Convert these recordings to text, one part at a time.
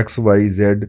XYZ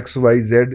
XYZ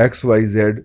XYZ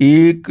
1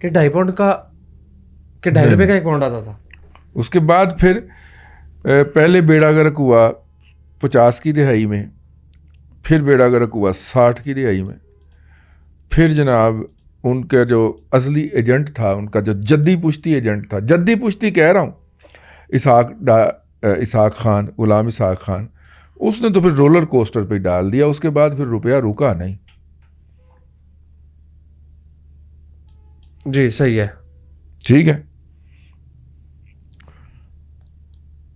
کہ 2.5 pound کا کہ 2.5 روپے کا 1 پاؤنڈ آتا تھا. اس کے بعد پھر پہلے بیڑا غرق ہوا 50 کی دہائی میں, پھر بیڑا غرق ہوا 60 کی دہائی میں, پھر جناب ان کا جو اصلی ایجنٹ تھا, ان کا جو جدی پشتی ایجنٹ تھا, جدی پشتی کہہ رہا ہوں, اسحاق خان, غلام اسحاق خان, اس نے تو پھر رولر کوسٹر پہ ڈال دیا. اس کے بعد پھر روپیہ رکا نہیں. جی صحیح ہے, ٹھیک ہے,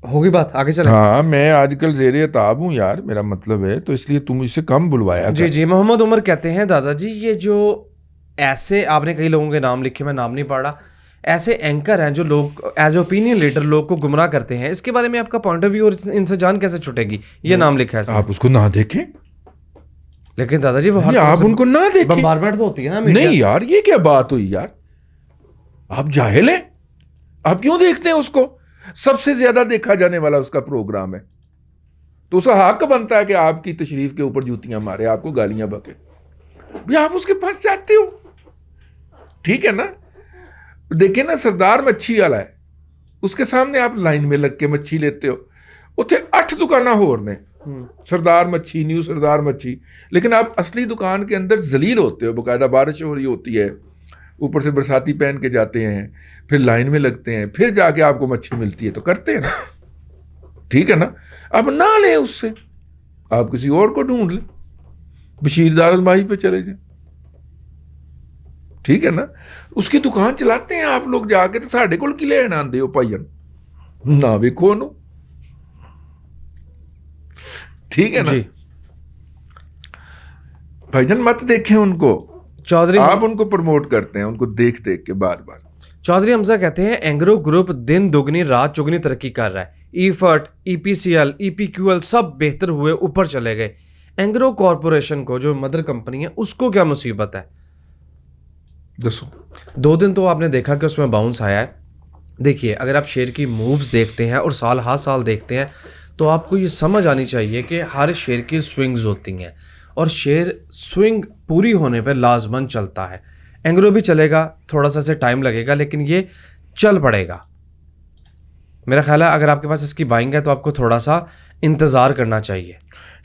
ہوگی بات, آگے چلیں. ہاں میں آج کل زیر اتاب ہوں یار, میرا مطلب ہے, تو اس لیے تم اس سے کم بلوایا جی جی. محمد عمر کہتے ہیں دادا جی یہ جو ایسے آپ نے کئی لوگوں کے نام لکھے, میں نام نہیں پڑھ رہا, ایسے اینکر ہیں جو لوگ ایز اے اوپینین لیڈر لوگ کو گمراہ کرتے ہیں, اس کے بارے میں آپ کا پوائنٹ آف ویو اور ان سے جان کیسے چھٹے گی؟ یہ نام لکھا ہے, آپ اس کو نہ دیکھیں, لیکن دادا جی وہ آپ ان کو نہ دیکھیں. بمبارمنٹ تو ہوتی ہے نا. نہیں یار, یہ کیا بات ہوئی یار, آپ جاہل ہیں, آپ کیوں دیکھتے ہیں اس کو؟ سب سے زیادہ دیکھا جانے والا اس کا پروگرام ہے, تو اس کا حق بنتا ہے کہ آپ کی تشریف کے اوپر جوتیاں مارے, آپ کو گالیاں بکے. آپ اس کے پاس جاتے ہو, ٹھیک ہے نا. دیکھیں نا, سردار مچھی والا ہے, اس کے سامنے آپ لائن میں لگ کے مچھی لیتے ہو. اتنے 8 دکانہ ہور نے, سردار مچھی, نیو سردار مچھی, لیکن آپ اصلی دکان کے اندر ذلیل ہوتے ہو. باقاعدہ بارش ہو رہی ہوتی ہے, اوپر سے برساتی پہن کے جاتے ہیں, پھر لائن میں لگتے ہیں, پھر جا کے آپ کو مچھی ملتی ہے تو کرتے ہیں نا, ٹھیک ہے نا. آپ نہ لیں اس سے, آپ کسی اور کو ڈھونڈ لیں, بشیر دار الماہی پہ چلے جائیں, ٹھیک ہے نا. اس کی دکان چلاتے ہیں آپ لوگ جا کے, تو ساڈے کول کی لین آندے ہو بھائیان, نہ ویکھو نو, ٹھیک ہے نا. بھائی جان مت دیکھیں ان کو, چودھری آپ ان کو پروموٹ کرتے ہیں, ان کو دیکھ کے بار بار. چودھری حمزہ کہتے ہیں اینگرو گروپ دن دگنی رات چگنی ترقی کر رہا ہے. ایفرٹ, ای پی سی ایل, ای پی کیو ایل سب بہتر ہوئے اوپر چلے گئے. اینگرو کارپوریشن کو جو مدر کمپنی ہے اس کو کیا مصیبت ہے؟ دسو. 2 دن تو آپ نے دیکھا کہ اس میں باؤنس آیا ہے. دیکھیے اگر آپ شیئر کی مووز دیکھتے ہیں اور سال ہر سال دیکھتے ہیں تو آپ کو یہ سمجھ آنی چاہیے کہ ہر شیئر کی سوئنگز ہوتی ہیں, اور شیئر سوئنگ پوری ہونے پہ لازماً چلتا ہے. اینگرو بھی چلے گا, تھوڑا سا سے ٹائم لگے گا, لیکن یہ چل پڑے گا. میرا خیال ہے اگر آپ کے پاس اس کی بائنگ ہے تو آپ کو تھوڑا سا انتظار کرنا چاہیے.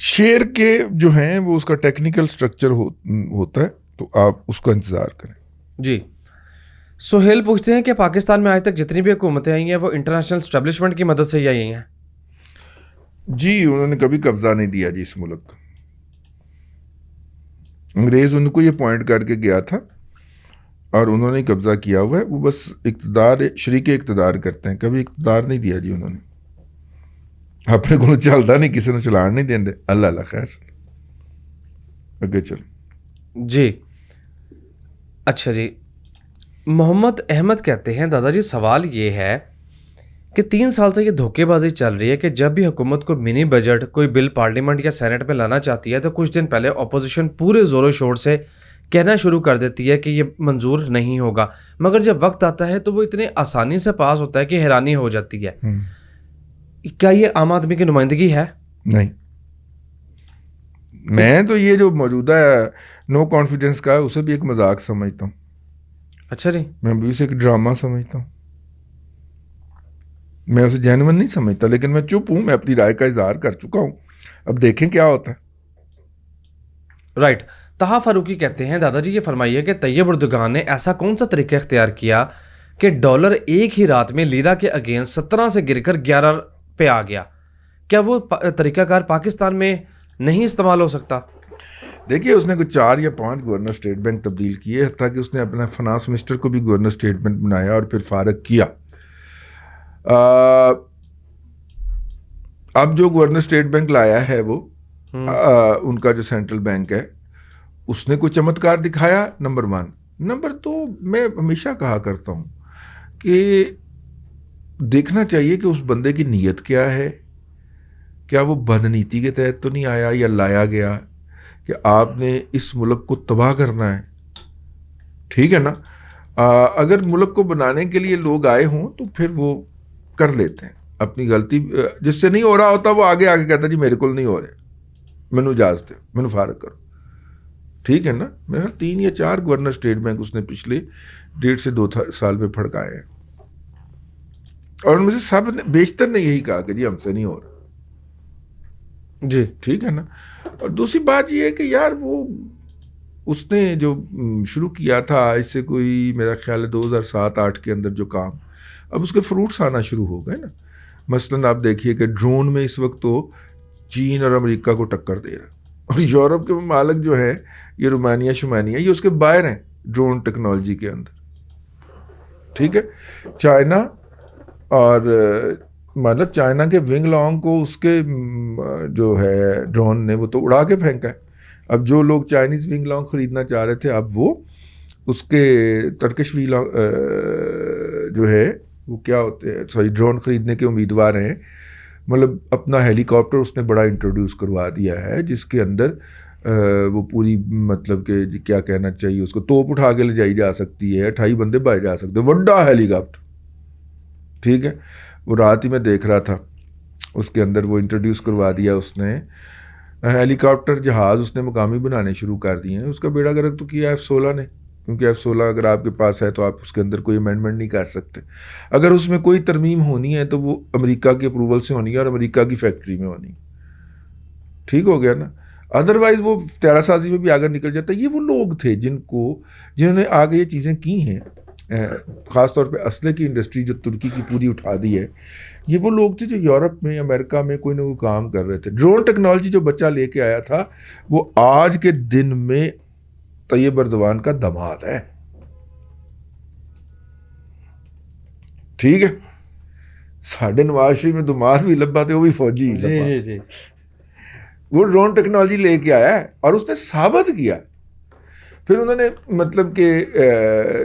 شیئر کے جو ہیں وہ اس کا ٹیکنیکل سٹرکچر ہوتا ہے, تو آپ اس کا انتظار کریں. جی. سہیل پوچھتے ہیں کہ پاکستان میں آج تک جتنی بھی حکومتیں آئی ہیں وہ انٹرنیشنل اسٹیبلشمنٹ کی مدد سے ہی آئی ہیں. جی انہوں نے کبھی قبضہ نہیں دیا جی اس ملک کا. انگریز ان کو یہ پوائنٹ کر کے گیا تھا اور انہوں نے قبضہ کیا ہوا ہے. وہ بس اقتدار, شریک اقتدار کرتے ہیں, کبھی اقتدار نہیں دیا جی انہوں نے. اپنے کو چلتا نہیں, کسی نے چلان نہیں دیں. اللہ اللہ خیر سے اگے چل. جی اچھا جی. محمد احمد کہتے ہیں دادا جی سوال یہ ہے کہ 3 سال سے یہ دھوکے بازی چل رہی ہے کہ جب بھی حکومت کو منی بجٹ کوئی بل پارلیمنٹ یا سینٹ میں لانا چاہتی ہے تو کچھ دن پہلے اپوزیشن پورے زور و شور سے کہنا شروع کر دیتی ہے کہ یہ منظور نہیں ہوگا, مگر جب وقت آتا ہے تو وہ اتنے آسانی سے پاس ہوتا ہے کہ حیرانی ہو جاتی ہے. کیا یہ عام آدمی کی نمائندگی ہے؟ نہیں, میں تو یہ جو موجودہ نو کانفیڈنس کا ہے اسے بھی ایک مذاق سمجھتا ہوں. اچھا جی. میں بھی اسے ایک ڈرامہ سمجھتا ہوں, میں اسے جینون نہیں سمجھتا, لیکن میں چپ ہوں, میں اپنی رائے کا اظہار کر چکا ہوں, اب دیکھیں کیا ہوتا ہے. رائٹ. طہا فاروقی کہتے ہیں دادا جی یہ فرمائیے کہ طیب اردگان نے ایسا کون سا طریقہ اختیار کیا کہ ڈالر ایک ہی رات میں لیرا کے اگینسٹ 17 سے گر کر 11 پہ آ گیا؟ کیا وہ طریقہ کار پاکستان میں نہیں استعمال ہو سکتا؟ دیکھیے اس نے کوئی 4 یا 5 گورنر اسٹیٹ بینک تبدیل کیے, حتیٰ کہ اس نے اپنا فنانس منسٹر کو بھی گورنر اسٹیٹ بینک بنایا اور پھر فارغ کیا. اب جو گورنر اسٹیٹ بینک لایا ہے وہ ان کا جو سینٹرل بینک ہے, اس نے کوئی چمتکار دکھایا؟ نمبر 1. نمبر 2, میں ہمیشہ کہا کرتا ہوں کہ دیکھنا چاہیے کہ اس بندے کی نیت کیا ہے. کیا وہ بدنیتی کے تحت تو نہیں آیا یا لایا گیا کہ آپ نے اس ملک کو تباہ کرنا ہے, ٹھیک ہے نا. اگر ملک کو بنانے کے لیے لوگ آئے ہوں تو پھر وہ کر لیتے ہیں اپنی غلطی, جس سے نہیں ہو رہا ہوتا وہ آگے کہتا جی میرے کو نہیں ہو رہے, مینوں اجازت ہے, مینوں فارغ کرو, ٹھیک ہے نا. میرے خیال 3 یا 4 گورنر اسٹیٹ بینک اس نے پچھلے 1.5 سے 2 سال میں پھڑکائے ہیں, اور ان میں سے سب نے بیشتر نے یہی کہا کہ جی ہم سے نہیں ہو رہا. جی ٹھیک ہے نا. اور دوسری بات یہ ہے کہ یار وہ اس نے جو شروع کیا تھا اس سے کوئی میرا خیال ہے 2007-8 کے اندر جو کام, اب اس کے فروٹس آنا شروع ہو گئے نا. مثلاً آپ دیکھیے کہ ڈرون میں اس وقت تو چین اور امریکہ کو ٹکر دے رہا, اور یورپ کے ممالک جو ہیں یہ رومانیہ شمانیہ یہ اس کے باہر ہیں ڈرون ٹیکنالوجی کے اندر. ٹھیک ہے. چائنا اور مطلب چائنا کے ونگ لانگ کو اس کے جو ہے ڈرون نے وہ تو اڑا کے پھینکا ہے. اب جو لوگ چائنیز ونگ لانگ خریدنا چاہ رہے تھے اب وہ اس کے ٹرکش ونگ لانگ جو ہے وہ کیا ہوتے ہیں سوری ڈرون خریدنے کے امیدوار ہیں. مطلب اپنا ہیلی کاپٹر اس نے بڑا انٹروڈیوس کروا دیا ہے جس کے اندر وہ پوری مطلب کہ کیا کہنا چاہیے اس کو توپ اٹھا کے لے جائی جا سکتی ہے, 28 بندے بھائے جا سکتے ہیں, بڑا ہیلی کاپٹر. ٹھیک ہے. وہ رات ہی میں دیکھ رہا تھا اس کے اندر وہ انٹروڈیوس کروا دیا اس نے ہیلی کاپٹر جہاز اس نے مقامی بنانے شروع کر دیے ہیں. اس کا بیڑا گرک تو کیا F-16 نے, کیونکہ F-16 اگر آپ کے پاس ہے تو آپ اس کے اندر کوئی امینڈمنٹ نہیں کر سکتے. اگر اس میں کوئی ترمیم ہونی ہے تو وہ امریکہ کے اپروول سے ہونی ہے اور امریکہ کی فیکٹری میں ہونی. ٹھیک ہو گیا نا. ادروائز وہ طیارہ سازی میں بھی آگے نکل جاتا ہے. یہ وہ لوگ تھے جنہوں نے آگے یہ چیزیں کی ہیں, خاص طور پہ اسلحے کی انڈسٹری جو ترکی کی پوری اٹھا دی ہے. یہ وہ لوگ تھے جو یورپ میں امریکہ میں کوئی نہ کوئی کام کر رہے تھے. ڈرون ٹیکنالوجی جو بچہ لے کے آیا تھا وہ آج کے دن میں طیب اردوان کا داماد ہے. ٹھیک ہے. ساڑھے نواز شریف میں داماد بھی لبا تھے, وہ بھی فوجی. جی جی جی. وہ ڈرون ٹیکنالوجی لے کے آیا ہے اور اس نے ثابت کیا. پھر انہوں نے مطلب کہ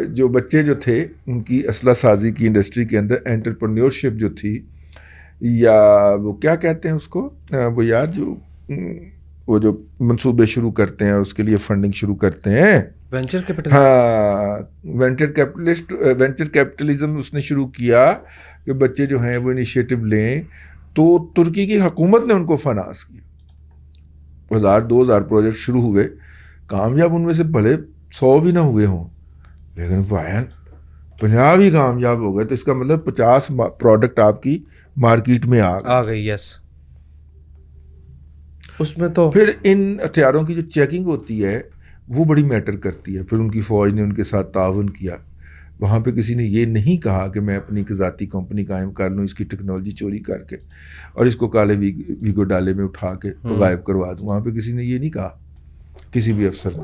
جو بچے جو تھے ان کی اسلحہ سازی کی انڈسٹری کے اندر انٹرپرینیورشپ جو تھی, یا وہ کیا کہتے ہیں اس کو, وہ یار وہ جو منصوبے شروع کرتے ہیں اس کے لیے فنڈنگ شروع کرتے ہیں, وینچر کیپٹل. ہاں وینچر کیپٹلزم اس نے شروع کیا کہ بچے جو ہیں وہ انیشیٹو لیں. تو ترکی کی حکومت نے ان کو فنانس کیا. 1000-2000 پروجیکٹ شروع ہوئے, کامیاب ان میں سے بھلے 100 بھی نہ ہوئے ہوں, لیکن 50 ہی کامیاب ہو گئے. تو اس کا مطلب 50 پروڈکٹ آپ کی مارکیٹ میں آ گئی. یس. اس میں تو پھر ان ہتھیاروں کی جو چیکنگ ہوتی ہے وہ بڑی میٹر کرتی ہے. پھر ان کی فوج نے ان کے ساتھ تعاون کیا. وہاں پہ کسی نے یہ نہیں کہا کہ میں اپنی ایک ذاتی کمپنی قائم کر لوں اس کی ٹیکنالوجی چوری کر کے اور اس کو کالے ویگو ڈالے میں اٹھا کے تو غائب کروا دوں. وہاں پہ کسی نے یہ نہیں کہا, کسی بھی افسر نے.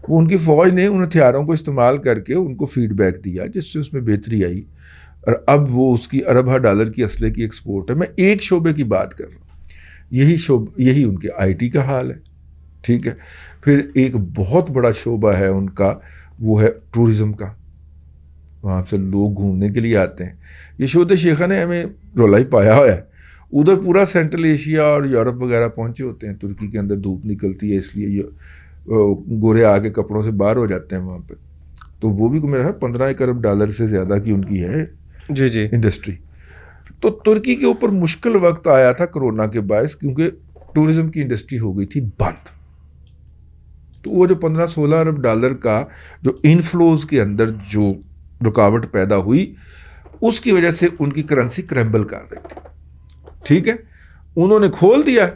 وہ ان کی فوج نے ان ہتھیاروں کو استعمال کر کے ان کو فیڈ بیک دیا جس سے اس میں بہتری آئی, اور اب وہ اس کی اربہ ڈالر کی اسلحے کی ایکسپورٹ ہے. میں ایک شعبے کی بات کر رہا ہوں, یہی ان کے IT کا حال ہے. ٹھیک ہے. پھر ایک بہت بڑا شعبہ ہے ان کا, وہ ہے ٹورزم کا. وہاں سے لوگ گھومنے کے لیے آتے ہیں. یہ شہد شیخہ نے ہمیں رولا ہی پایا ہوا ہے. ادھر پورا سینٹرل ایشیا اور یورپ وغیرہ پہنچے ہوتے ہیں. ترکی کے اندر دھوپ نکلتی ہے اس لیے یہ گورے آ کے کپڑوں سے باہر ہو جاتے ہیں وہاں پہ. تو وہ بھی میرا 15 ارب ڈالر سے زیادہ کی ان کی ہے جی جی انڈسٹری. تو ترکی کے اوپر مشکل وقت آیا تھا کرونا کے باعث, کیونکہ ٹورزم کی انڈسٹری ہو گئی تھی بند. تو وہ جو 15-16 ارب ڈالر کا جو انفلوز کے اندر جو رکاوٹ پیدا ہوئی اس کی وجہ سے ان کی کرنسی کرمبل کر رہی تھی. ٹھیک ہے. انہوں نے کھول دیا,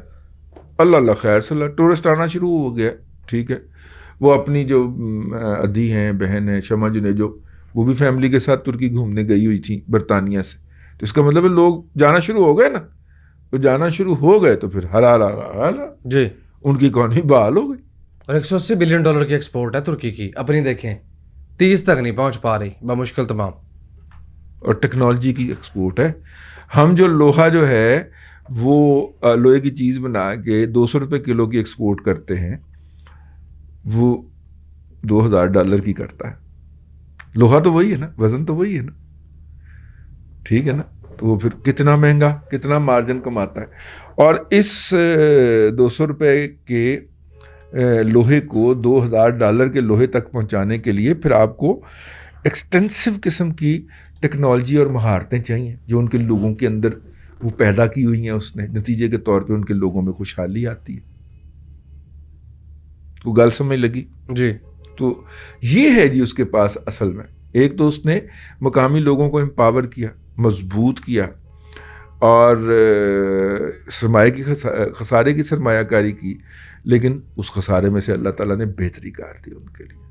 اللہ خیر صلی اللہ, ٹورسٹ آنا شروع ہو گیا. ٹھیک ہے. وہ اپنی جو ادھی ہیں بہن ہیں شمع جو وہ بھی فیملی کے ساتھ ترکی گھومنے گئی ہوئی تھیں برطانیہ سے. تو اس کا مطلب ہے لوگ جانا شروع ہو گئے نا. تو جانا شروع ہو گئے تو پھر حلال جی ان کی اکانومی بحال ہو گئی. اور $180 بلین کی ایکسپورٹ ہے ترکی کی. اپنی دیکھیں 30 تک نہیں پہنچ پا رہی بمشکل تمام. اور ٹیکنالوجی کی ایکسپورٹ ہے. ہم جو لوہا جو ہے وہ لوہے کی چیز بنا کے 200 روپے کلو کی ایکسپورٹ کرتے ہیں, وہ $2000 کی کرتا ہے. لوہا تو وہی ہے نا, وزن تو وہی ہے نا. ٹھیک ہے نا. تو وہ پھر کتنا مہنگا, کتنا مارجن کماتا ہے. اور اس 200 روپے کے لوہے کو $2000 کے لوہے تک پہنچانے کے لیے پھر آپ کو ایکسٹینسو قسم کی ٹیکنالوجی اور مہارتیں چاہیے جو ان کے لوگوں کے اندر وہ پیدا کی ہوئی ہیں اس نے. نتیجے کے طور پہ ان کے لوگوں میں خوشحالی آتی ہے. کو گل سمجھ لگی جی. تو یہ ہے جی اس کے پاس اصل میں. ایک تو اس نے مقامی لوگوں کو امپاور کیا, مضبوط کیا, اور سرمایہ کی خسارے کی سرمایہ کاری کی, لیکن اس خسارے میں سے اللہ تعالیٰ نے بہتری کار دی ان کے لیے.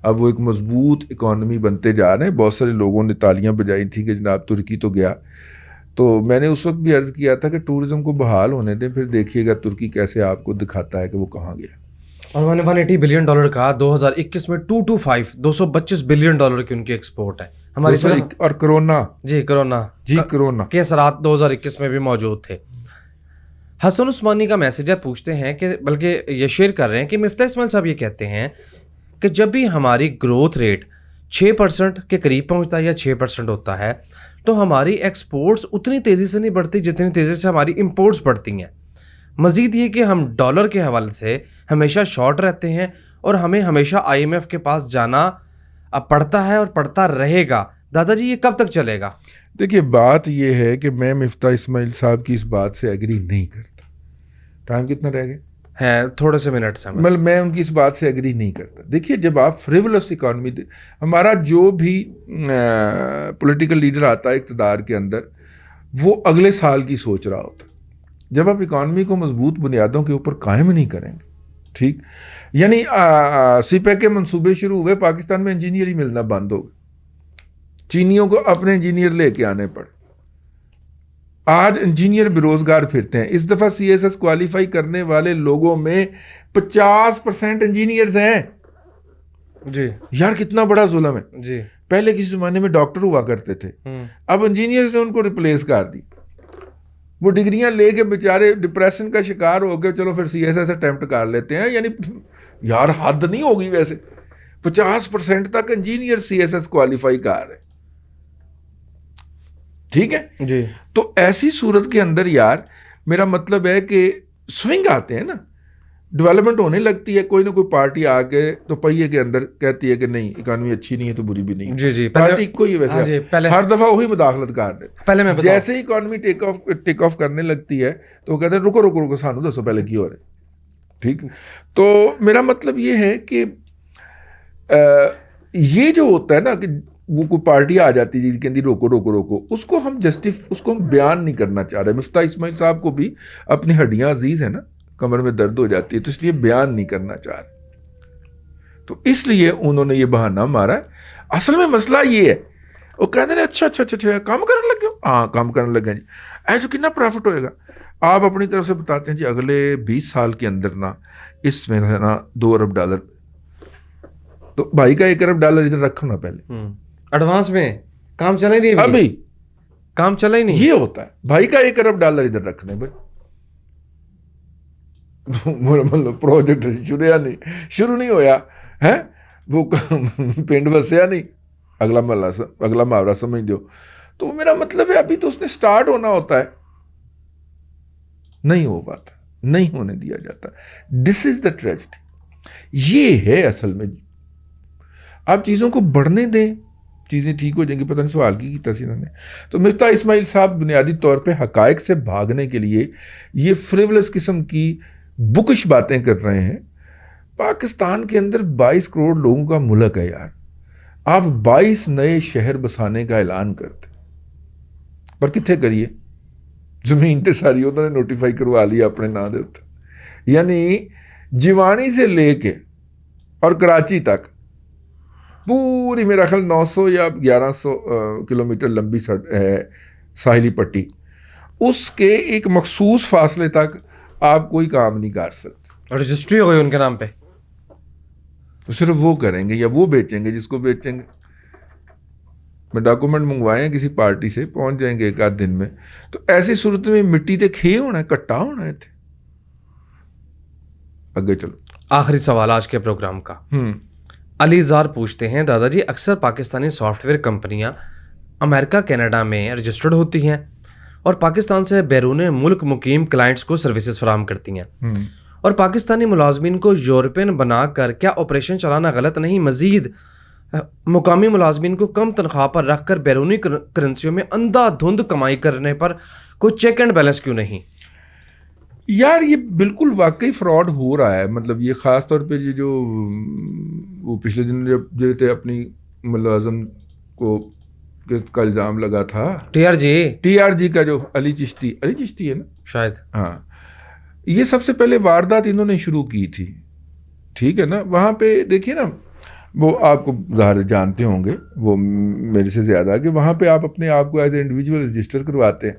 اب وہ ایک مضبوط اکانومی بنتے جا رہے ہیں. بہت سارے لوگوں نے تالیاں بجائی تھیں کہ جناب ترکی تو گیا. تو میں نے اس وقت بھی عرض کیا تھا کہ ٹورزم کو بحال ہونے دیں, پھر دیکھیے گا ترکی کیسے آپ کو دکھاتا ہے کہ وہ کہاں گیا. اور انہوں نے $180 بلین کا 2021 میں 225 بلین ڈالر کی ان کی ایکسپورٹ ہے ہماری طرف. اور کرونا کرونا کے اثرات 2021 میں بھی موجود تھے. حسن عثمانی کا میسج ہے, پوچھتے ہیں کہ بلکہ یہ شیئر کر رہے ہیں کہ مفتاح اسماعیل صاحب یہ کہتے ہیں کہ جب بھی ہماری گروتھ ریٹ 6% کے قریب پہنچتا ہے یا 6% ہوتا ہے تو ہماری ایکسپورٹس اتنی تیزی سے نہیں بڑھتی جتنی تیزی سے ہماری امپورٹس بڑھتی ہیں. مزید یہ کہ ہم ڈالر کے حوالے سے ہمیشہ شارٹ رہتے ہیں اور ہمیں ہمیشہ IMF کے پاس جانا پڑتا ہے اور پڑتا رہے گا. دادا جی یہ کب تک چلے گا؟ دیکھیے بات یہ ہے کہ میں مفتاح اسماعیل صاحب کی اس بات سے ایگری نہیں کرتا. ٹائم کتنا رہ گیا ہے؟ تھوڑے سے منٹ سے. مطلب میں ان کی اس بات سے ایگری نہیں کرتا. دیکھیے جب آپ فریولس اکانومی, ہمارا جو بھی پولیٹیکل لیڈر آتا ہے اقتدار کے اندر, وہ اگلے سال کی سوچ رہا ہوتا ہے. جب آپ اکانومی کو مضبوط بنیادوں کے اوپر قائم نہیں کریں گے, ٹھیک, یعنی سی پیک کے منصوبے شروع ہوئے, پاکستان میں انجینئر ہی ملنا بند ہو گئے, چینیوں کو اپنے انجینئر لے کے آنے پڑے. آج انجینئر بے روزگار پھرتے ہیں. اس دفعہ CSS کوالیفائی کرنے والے لوگوں میں 50% انجینئرز ہیں. جی یار کتنا بڑا ظلم ہے. جی پہلے کسی زمانے میں ڈاکٹر ہوا کرتے تھے, اب انجینئرز نے ان کو ریپلیس کر دی. وہ ڈگریاں لے کے بیچارے ڈپریشن کا شکار ہو کے چلو پھر CSS اٹیمپٹ کر لیتے ہیں. یعنی یار حد نہیں ہوگی ویسے, 50% تک انجینئر CSS کوالیفائی کر رہے, ٹھیک ہے جی. تو ایسی صورت کے اندر یار میرا مطلب ہے کہ سوئنگ آتے ہیں نا, ڈیولپمنٹ ہونے لگتی ہے. کوئی نہ کوئی پارٹی آ کے تو پہیے کے اندر کہتی ہے کہ نہیں اکانومی اچھی نہیں ہے تو بری بھی نہیں. جی جی پارٹی کوئی ویسے ہر دفعہ وہی مداخلت کر دے. پہلے میں جیسے ہی اکانومی ٹیک آف کرنے لگتی ہے تو وہ کہتے ہیں رکو رکو رکو سانو دسو پہلے کی ہو رہا ہے, ٹھیک. تو میرا مطلب یہ ہے کہ یہ جو ہوتا ہے نا کہ وہ کوئی پارٹی آ جاتی ہے جی کہتی روکو روکو روکو, اس کو ہم بیان نہیں کرنا چاہ رہے. مفتاح اسماعیل صاحب کو بھی اپنی ہڈیاں عزیز ہیں نا, کمر میں درد ہو جاتی ہے, تو اس لیے بیان نہیں کرنا چاہ رہے. تو اس لیے انہوں نے یہ بہانہ مارا ہے. اصل میں مسئلہ یہ ہے, وہ کہتے ہیں اچھا کام کرنے لگے ہو, ہاں کام کرنے لگے ہیں جی, ایسے کتنا پروفٹ ہوئے گا. آپ اپنی طرف سے بتاتے ہیں جی اگلے 20 سال کے اندر نا اس میں نا $2 ارب. تو بھائی کا $1 ارب ادھر رکھو نا پہلے ایڈوانس میں, کام چلا ہی نہیں, ابھی کام چلا ہی نہیں. یہ ہوتا ہے بھائی کا $1 ارب ادھر رکھنے بھائی. مطلب پروجیکٹ شروع نہیں ہویا ہے, وہ پنڈ وسیا نہیں, اگلا محاورہ سمجھ دو. تو میرا مطلب ہے ابھی تو اس نے سٹارٹ ہونا ہوتا ہے, نہیں ہو پاتا, نہیں ہونے دیا جاتا. دس از دا ٹریجڈی. یہ ہے اصل میں. آپ چیزوں کو بڑھنے دیں, چیزیں ٹھیک ہو جائیں گی. پتہ نہیں سوال کی تھی انہوں نے. تو مفتاح اسماعیل صاحب بنیادی طور پہ حقائق سے بھاگنے کے لیے یہ فریولس قسم کی بکش باتیں کر رہے ہیں. پاکستان کے اندر 22 کروڑ لوگوں کا ملک ہے یار. آپ 22 نئے شہر بسانے کا اعلان کرتے, پر کتنے کریے, زمین تے ساری انہوں نے نوٹیفائی کروا لیا اپنے نام دے اتنے. یعنی جیوانی سے لے کے اور کراچی تک پوری میرا خیال 900 یا 1100 کلومیٹر لمبی ہے ساحلی پٹی, اس کے ایک مخصوص فاصلے تک آپ کوئی کام نہیں کر سکتے. رجسٹری ہو گئی ان کے نام پہ, تو صرف وہ کریں گے یا وہ بیچیں گے جس کو بیچیں گے. میں ڈاکومنٹ منگوائے ہیں کسی پارٹی سے, پہنچ جائیں گے 1 آدھ دن میں. تو ایسی صورت میں مٹی تے کھے ہونا ہے, کٹا ہونا ہے تھے. آگے چلو. آخری سوال آج کے پروگرام کا. علی زار پوچھتے ہیں دادا جی اکثر پاکستانی سافٹ ویئر کمپنیاں امریکہ کینیڈا میں رجسٹرڈ ہوتی ہیں اور پاکستان سے بیرون ملک مقیم کلائنٹس کو سروسز فراہم کرتی ہیں, اور پاکستانی ملازمین کو یورپین بنا کر کیا آپریشن چلانا غلط نہیں؟ مزید مقامی ملازمین کو کم تنخواہ پر رکھ کر بیرونی کرنسیوں میں اندھا دھند کمائی کرنے پر کوئی چیک اینڈ بیلنس کیوں نہیں؟ یار یہ بالکل واقعی فراڈ ہو رہا ہے. مطلب یہ خاص طور پہ یہ جو وہ پچھلے دن جب جو تھے اپنی ملازم کو کا الزام لگا تھا ٹی آر جی کا جو علی چشتی ہے نا شاید, ہاں, یہ سب سے پہلے واردات انہوں نے شروع کی تھی. ٹھیک ہے نا. وہاں پہ دیکھیے نا, وہ آپ کو ظاہر جانتے ہوں گے وہ میرے سے زیادہ, کہ وہاں پہ آپ اپنے آپ کو ایز اے انڈیویجول رجسٹر کرواتے ہیں,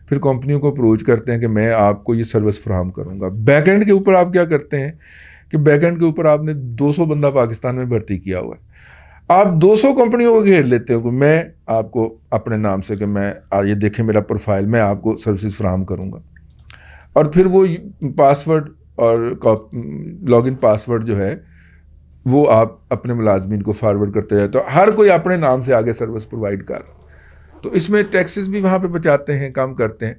پھر کمپنیوں کو اپروچ کرتے ہیں کہ میں آپ کو یہ سروس فراہم کروں گا. بیک اینڈ کے اوپر آپ کیا کرتے ہیں کہ بیک اینڈ کے اوپر آپ نے 200 بندہ پاکستان میں بھرتی کیا ہوا ہے. آپ 200 کمپنیوں کو گھیر لیتے ہو کہ میں آپ کو اپنے نام سے کہ میں یہ دیکھیں میرا پروفائل, میں آپ کو سروسز فراہم کروں گا, اور پھر وہ پاسورڈ اور لاگ ان پاسورڈ جو ہے وہ آپ اپنے ملازمین کو فارورڈ کرتے جائے, تو ہر کوئی اپنے نام سے آگے سروس پرووائڈ کر رہا. تو اس میں ٹیکسز بھی وہاں پہ بچاتے ہیں, کام کرتے ہیں.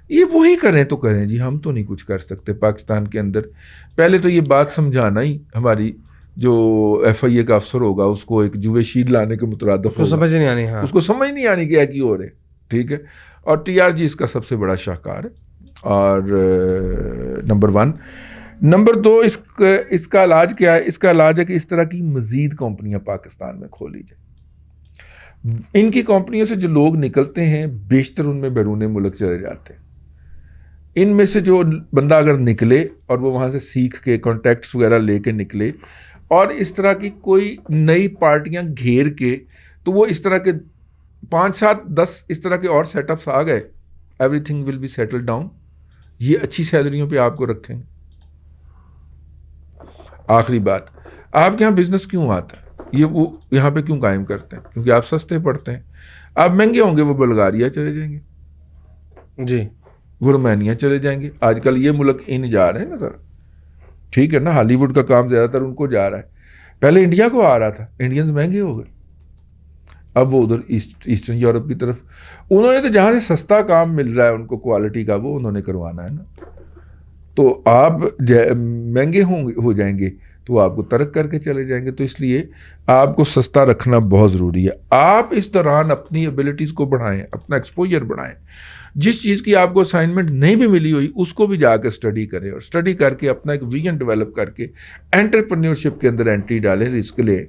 یہ وہی کریں تو کریں جی, ہم تو نہیں کچھ کر سکتے پاکستان کے اندر. پہلے تو یہ بات سمجھانا ہی ہماری جو ایف آئی اے کا افسر ہوگا اس کو ایک جوے شیل لانے کے مترادف ہوگا, سمجھ نہیں آنی, اس کو سمجھ نہیں آنی کہ کی ہو رہے. ٹھیک ہے. اور ٹی آر جی اس کا سب سے بڑا شاہکار ہے. اور نمبر 1. نمبر 2, اس کا علاج کیا ہے؟ اس کا علاج ہے کہ اس طرح کی مزید کمپنیاں پاکستان میں کھولی جائیں. ان کی کمپنیوں سے جو لوگ نکلتے ہیں بیشتر ان میں بیرون ملک چلے جاتے ہیں. ان میں سے جو بندہ اگر نکلے اور وہ وہاں سے سیکھ کے کانٹیکٹس وغیرہ لے کے نکلے اور اس طرح کی کوئی نئی پارٹیاں گھیر کے, تو وہ اس طرح کے 5 7 10 اس طرح کے اور سیٹ اپس آ گئے, everything will be settle down. یہ اچھی سیلریوں پہ آپ کو رکھیں گے. آخری بات, آپ کے یہاں بزنس کیوں آتا ہے؟ یہ وہ یہاں پہ کیوں قائم کرتے ہیں؟ کیونکہ آپ سستے پڑتے ہیں. آپ مہنگے ہوں گے وہ بلغاریہ چلے جائیں گے جی, وہ رومانیہ چلے جائیں گے. آج کل یہ ملک ان جا رہے ہیں نا سر. ٹھیک ہے نا. ہالی ووڈ کا کام زیادہ تر ان کو جا رہا ہے. پہلے انڈیا کو آ رہا تھا, انڈینز مہنگے ہو گئے, اب وہ ادھر ایسٹرن یورپ کی طرف. انہوں نے تو جہاں سے سستا کام مل رہا ہے ان کو کوالٹی کا, وہ انہوں نے کروانا ہے نا. تو آپ مہنگے ہو جائیں گے تو آپ کو ترک کر کے چلے جائیں گے. تو اس لیے آپ کو سستا رکھنا بہت ضروری ہے. آپ اس دوران اپنی ایبلٹیز کو بڑھائیں, اپنا ایکسپوجر بڑھائیں. جس چیز کی آپ کو اسائنمنٹ نہیں بھی ملی ہوئی اس کو بھی جا کے اسٹڈی کریں, اور اسٹڈی کر کے اپنا ایک ویژن ڈیولپ کر کے انٹرپرینیورشپ کے اندر انٹری ڈالیں, رسک لیں,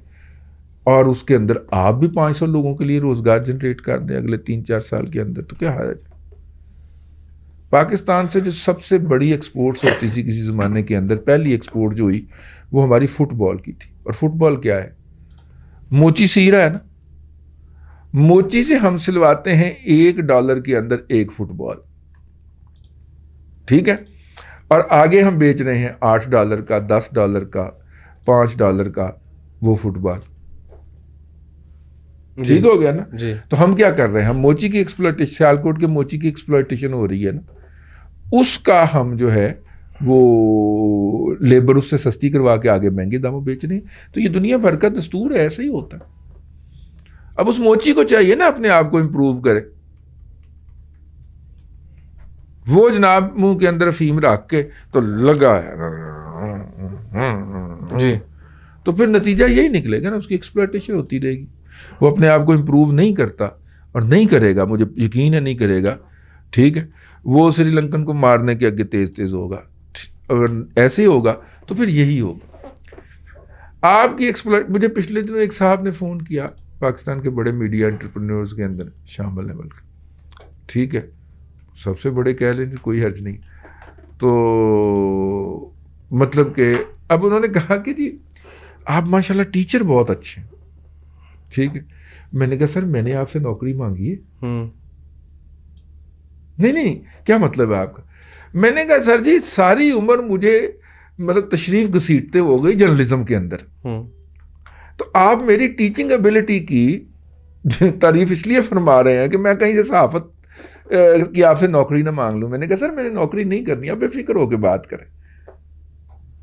اور اس کے اندر آپ بھی 500 لوگوں کے لیے روزگار جنریٹ کر دیں اگلے 3-4 سال کے اندر. تو کیا حرج ہے؟ پاکستان سے جو سب سے بڑی ایکسپورٹس ہوتی تھی کسی زمانے کے اندر, پہلی ایکسپورٹ جو ہوئی وہ ہماری فٹ بال کی تھی. اور فٹ بال کیا ہے؟ موچی سی رہا ہے نا, موچی سے ہم سلواتے ہیں $1 کے اندر 1 فٹ بال. ٹھیک ہے. اور آگے ہم بیچ رہے ہیں $8 کا, $10 کا, $5 کا وہ فٹ بال. ٹھیک ہو گیا نا. تو ہم کیا کر رہے ہیں؟ ہم موچی کی ایکسپلائٹیشن, سیالکوٹ کے موچی کی ایکسپلائٹیشن ہو رہی ہے نا, اس کا ہم جو ہے وہ لیبر اس سے سستی کروا کے آگے مہنگے داموں بیچ رہے ہیں. تو یہ دنیا بھر کا دستور ہے, ایسا ہی ہوتا ہے. اب اس موچی کو چاہیے نا اپنے آپ کو امپروو کرے. وہ جناب منہ کے اندر افیم رکھ کے تو لگا ہے جی, تو پھر نتیجہ یہی نکلے گا نا, اس کی ایکسپلائٹیشن ہوتی رہے گی. وہ اپنے آپ کو امپروو نہیں کرتا اور نہیں کرے گا, مجھے یقین ہے نہیں کرے گا. ٹھیک ہے. وہ سری لنکن کو مارنے کے آگے تیز ہوگا. اگر ایسے ہی ہوگا تو پھر یہی ہوگا آپ کی ایکسپلائٹ. مجھے پچھلے دنوں ایک صاحب نے فون کیا, پاکستان کے بڑے میڈیا انٹرپرینورز کے اندر شامل ہیں بلکہ. ٹھیک ہے, سب سے بڑے کہہ لیں کوئی حرج نہیں. تو مطلب کہ اب انہوں نے کہا کہ جی آپ ماشاءاللہ ٹیچر بہت اچھے ہیں. ٹھیک ہے. میں نے کہا سر میں نے آپ سے نوکری مانگی ہے؟ نہیں کیا مطلب ہے آپ کا؟ میں نے کہا سر جی ساری عمر مجھے مطلب تشریف گھسیٹتے ہو گئی جرنلزم کے اندر, تو آپ میری ٹیچنگ ایبلٹی کی تعریف اس لیے فرما رہے ہیں کہ میں کہیں سے صحافت کی آپ سے نوکری نہ مانگ لوں. میں نے کہا سر میں نے نوکری نہیں کرنی, آپ بے فکر ہو کے بات کریں.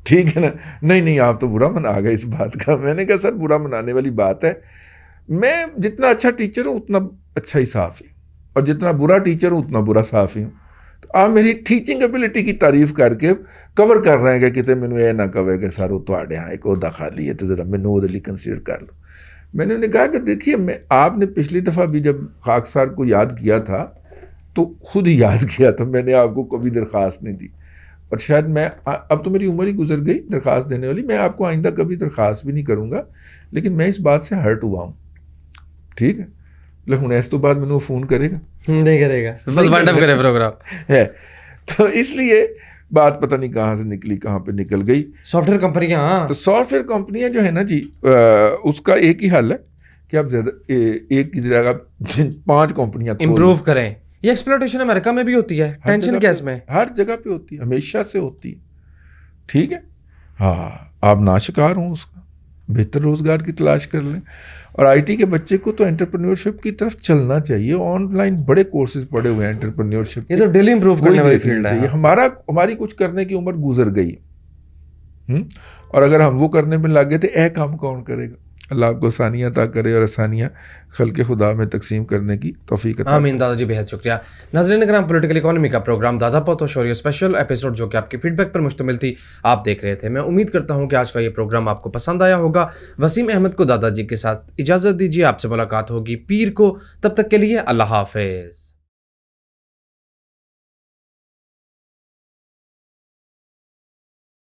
ٹھیک ہے نا. نہیں آپ تو برا منا گئے اس بات کا. میں نے کہا سر برا منانے والی بات ہے, میں جتنا اچھا ٹیچر ہوں اتنا اچھا ہی صحافی ہوں, اور جتنا برا ٹیچر ہوں اتنا برا صحافی ہوں. تو آپ میری ٹیچنگ ایبلٹی کی تعریف کر کے کور کر رہے ہیں کہ کتے مینوں یہ نہ کہے کہ سر وہ تواڈے ہاں ایک عہدہ خالی ہے تو ذرا مینوں وہ لیے کنسیڈر کر لو. میں نے انہیں کہا کہ دیکھیے آپ نے پچھلی دفعہ بھی جب خاکسار کو یاد کیا تھا تو خود ہی یاد کیا تھا, میں نے آپ کو کبھی درخواست نہیں دی. اور شاید میں اب تو میری عمر ہی گزر گئی درخواست دینے والی, میں آپ کو آئندہ کبھی درخواست بھی نہیں کروں گا, لیکن میں اس بات سے ہرٹ ہوا ہوں, ٹھیک ہے. ہوں اس تو بعد مینوں فون کرے گا نہیں کرے گا, بس وائنڈ اپ کرے پروگرام ہے. تو اس لیے بات پتہ نہیں کہاں سے نکلی کہاں پہ نکل گئی. سافٹ ویئر کمپنیاں, تو سافٹ ویئر کمپنیاں جو ہے نا جی, اس کا ایک ہی حل ہے کہ آپ زیادہ ایک کی جگہ 5 کمپنیاں امپروو کریں. یہ ایکسپلوٹیشن امریکہ میں بھی ہوتی ہے, ٹینشن کیا اس میں, ہر جگہ پہ ہوتی ہے, ہمیشہ سے ہوتی ہے, ٹھیک ہے. ہاں آپ ناشکار ہوں اس کا, بہتر روزگار کی تلاش کر لیں. اور آئی ٹی کے بچے کو تو انٹرپرینیورشپ کی طرف چلنا چاہیے. آن لائن بڑے کورسز پڑے ہوئے ہیں انٹرپرینیورشپ, یہ تو ڈیلی امپروو کرنے والی فیلڈ ہے. ہماری کچھ کرنے کی عمر گزر گئی, اور اگر ہم وہ کرنے میں لگے تو کام کون کرے گا. اللہ آپ کو آسانیاں عطا کرے اور آسانیاں خلق خدا میں تقسیم کرنے کی توفیق عطا کرے. آمین. دادا جی بہت شکریہ. ناظرین کرام, پولیٹیکل اکانومی کا پروگرام دادا پوتو شو اسپیشل ایپیسوڈ جو کہ آپ کی فیڈ بیک پر مشتمل تھی آپ دیکھ رہے تھے. میں امید کرتا ہوں کہ آج کا یہ پروگرام آپ کو پسند آیا ہوگا. وسیم احمد کو دادا جی کے ساتھ اجازت دیجیے, آپ سے ملاقات ہوگی پیر کو. تب تک کے لیے اللہ حافظ.